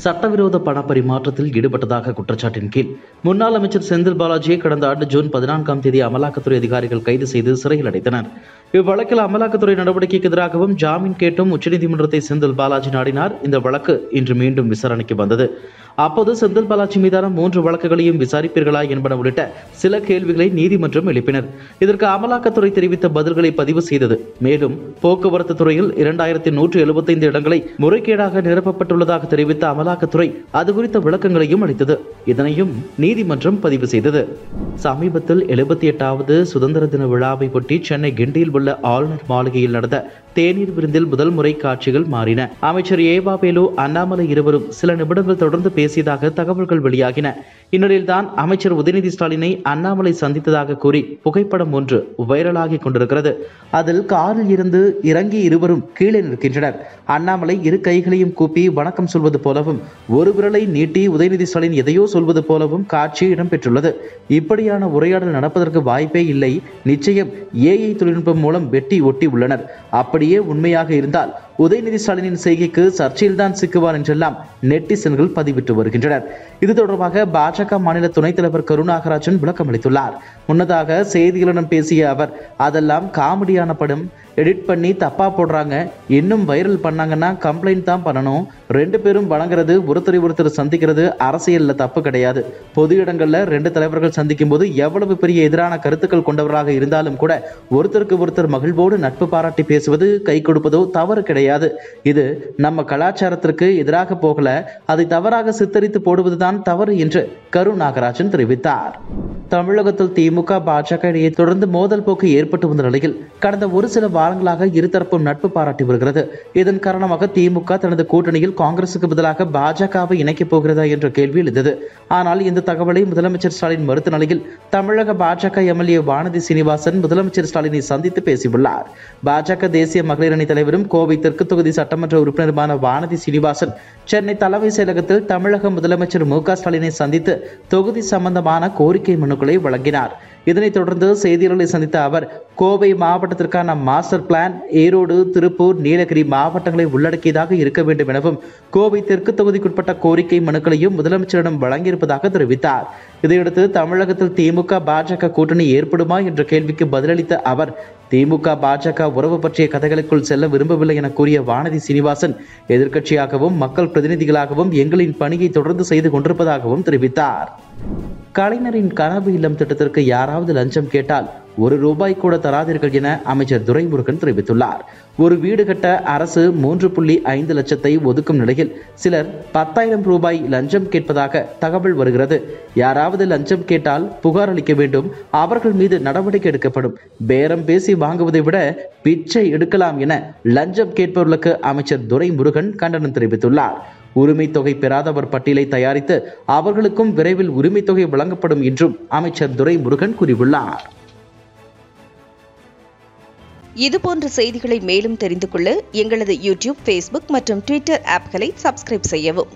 சட்டவிரோத பண பரிமாற்றத்தில் ஈடுபட்டதாக குற்றச்சாட்டின் கீழ் முன்னாள் அமைச்சர் செந்தில் பாலாஜியை கடந்த ஆண்டு ஜூன் 14ஆம் தேதி அமலாக்கத்துறை அதிகாரிகள் கைது செய்து சிறையில் அடைத்தனர். இவ்வழக்கில் அமலாக்கத்துறை நடவடிக்கைக்கு எதிராகவும் ஜாமீன் கேட்டும் உச்சநீதிமன்றத்தை செந்தில் பாலாஜி நாடினார். இந்த வழக்கு இன்று மீண்டும் விசாரணைக்கு வந்தது. அப்போது செந்தில் பாலாஜி மீதான 3 வழக்குகளையும் விசாரிப்பீர்களா என்பன உள்ளிட்ட சில கேள்விகளை நீதிமன்றம் எழுப்பினர். இதற்கு அமலாக்கத்துறை தெரிவித்த பதில்களை பதிவு செய்தது. மேலும் போக்குவரத்து துறையில் 2175 இடங்களை முறைகேடாக நிரப்பப்பட்டுள்ளதாக தெரிவித்த அமலாக்கத்துறை அது குறித்த விளக்கங்களையும் அளித்தது. இதனையும் நீதிமன்றம் பதிவு செய்தது. சமீபத்தில் 78வது சுதந்திர தின விழாவை ஒட்டி சென்னை கிண்டியில் உள்ள ஆளுநர் மாளிகையில் நடந்த தேநீர் விருந்தில் முதல் முறை காட்சிகள் மாறின. அமைச்சர் ஏவா வேலு, அண்ணாமலை இருவரும் சில நிமிடங்கள் தொடர்ந்து பேசியதாக தகவல்கள் வெளியாகின. இந்நிலையில்தான் அமைச்சர் உதயநிதி ஸ்டாலினை அண்ணாமலை சந்தித்ததாக கூறி புகைப்படம் ஒன்று வைரலாகி கொண்டிருக்கிறது. அதில் காரில் இருந்து இறங்கி இருவரும் கீழே நிற்கின்றனர். அண்ணாமலை இரு கைகளையும் கூப்பி வணக்கம் சொல்வது போலவும் ஒரு விரலை நீட்டி உதயநிதி ஸ்டாலின் எதையோ சொல்வது போலவும் காட்சி இடம்பெற்றுள்ளது. இப்படியான உரையாடல் நடப்பதற்கு வாய்ப்பே இல்லை. நிச்சயம் ஏஐ தொழில்நுட்பம் மூலம் வெட்டி ஒட்டி உள்ளனர். அப்படியே உண்மையாக இருந்தால் உதயநிதி ஸ்டாலினின் செய்கைக்கு சர்ச்சையில்தான் சிக்குவார் என்றெல்லாம் நெட்டிசன்கள் பதிவிட்டு வருகின்றனர். இது தொடர்பாக பாஜக மாநில துணைத் தலைவர் கருநாகராஜன் விளக்கம் அளித்துள்ளார். முன்னதாக செய்திகளிடம் பேசிய அவர், அதெல்லாம் காமெடியான படம், எடிட் பண்ணி தப்பா போடுறாங்க, இன்னும் வைரல் பண்ணாங்கன்னா கம்ப்ளைண்ட் தான் பண்ணணும். 2 பேரும் வணங்குறது, ஒருத்தரை ஒருத்தர் சந்திக்கிறது அரசியல்ல தப்பு கிடையாது. பொது இடங்கள்ல 2 தலைவர்கள் சந்திக்கும் போது எவ்வளவு பெரிய எதிரான கருத்துக்கள் கொண்டவராக இருந்தாலும் கூட ஒருத்தருக்கு ஒருத்தர் மகிழ்வோடு நட்பு பாராட்டி பேசுவது, கை கொடுப்பதோ தவறு கிடையாது. இது நம்ம கலாச்சாரத்திற்கு எதிராக போகல, அதை தவறாக சித்தரித்து போடுவதுதான் தவறு என்று கருநாகராஜன் தெரிவித்தார். தமிழகத்தில் திமுக பாஜக இடையே தொடர்ந்து மோதல் போக்கு ஏற்பட்டு வந்த நிலையில் கடந்த ஒரு சில வாரங்களாக இருதரப்பும் நட்பு பாராட்டி வருகிறது. இதன் காரணமாக திமுக தனது கூட்டணியில் காங்கிரசுக்கு பதிலாக பாஜகவை இணைக்கப் போகிறதா என்ற கேள்வி எழுந்தது. ஆனால் இந்த தகவலை முதலமைச்சர் ஸ்டாலின் மறுத்த நிலையில் தமிழக பாஜக எம்எல்ஏ வானதி சீனிவாசன் முதலமைச்சர் ஸ்டாலினை சந்தித்து பேசியுள்ளார். பாஜக தேசிய மகளிர் அணி தலைவரும் கோவை தெற்கு தொகுதி சட்டமன்ற உறுப்பினருமான வானதி சீனிவாசன் சென்னை தலைமை செயலகத்தில் தமிழக முதலமைச்சர் மு க ஸ்டாலினை சந்தித்து தொகுதி சம்பந்தமான கோரிக்கை மனுக்களை வழங்கினார். இதனைத் தொடர்ந்து செய்தியாளர்களை சந்தித்த அவர், கோவை மாவட்டத்திற்கான மாஸ்டர் பிளான் ஈரோடு, திருப்பூர், நீலகிரி மாவட்டங்களை உள்ளடக்கியதாக இருக்க வேண்டும் எனவும் கோவை தெற்கு தொகுதிக்குட்பட்ட கோரிக்கை மனுக்களையும் முதலமைச்சரிடம் வழங்கியிருப்பதாக தெரிவித்தார். இதையடுத்து தமிழகத்தில் திமுக பாஜக கூட்டணி ஏற்படுமா என்ற கேள்விக்கு பதிலளித்த அவர், திமுக பாஜக உறவு பற்றிய கதைகளுக்குள் செல்ல விரும்பவில்லை என கூறிய வானதி சீனிவாசன், எதிர்க்கட்சியாகவும் மக்கள் பிரதிநிதிகளாகவும் எங்களின் பணியை தொடர்ந்து செய்து கொண்டிருப்பதாகவும் தெரிவித்தார். கலைஞரின் கனவு இல்லம் திட்டத்திற்கு யாராவது லஞ்சம் கேட்டால் ₹1 கூட தராதீர்கள் என அமைச்சர் துரைமுருகன் தெரிவித்துள்ளார். ஒரு வீடு கட்ட அரசு 3.5 லட்சத்தை ஒதுக்கும் நிலையில் சிலர் ₹10,000 லஞ்சம் கேட்பதாக தகவல் வருகிறது. யாராவது லஞ்சம் கேட்டால் புகார் அளிக்க வேண்டும், அவர்கள் மீது நடவடிக்கை எடுக்கப்படும். பேரம் பேசி வாங்குவதை விட பிச்சை எடுக்கலாம் என லஞ்சம் கேட்பவர்களுக்கு அமைச்சர் துரைமுருகன் கண்டனம் தெரிவித்துள்ளார். உரிமை தொகை பெறாதவர் பட்டியலை தயாரித்து அவர்களுக்கும் விரைவில் உரிமை தொகை வழங்கப்படும் என்றும் அமைச்சர் துரைமுருகன் கூறியுள்ளார். இதுபோன்ற செய்திகளை மேலும் தெரிந்து கொள்ள எங்களது யூடியூப், ஃபேஸ்புக் மற்றும் ட்விட்டர் ஆப்களை சப்ஸ்கிரைப் செய்யவும்.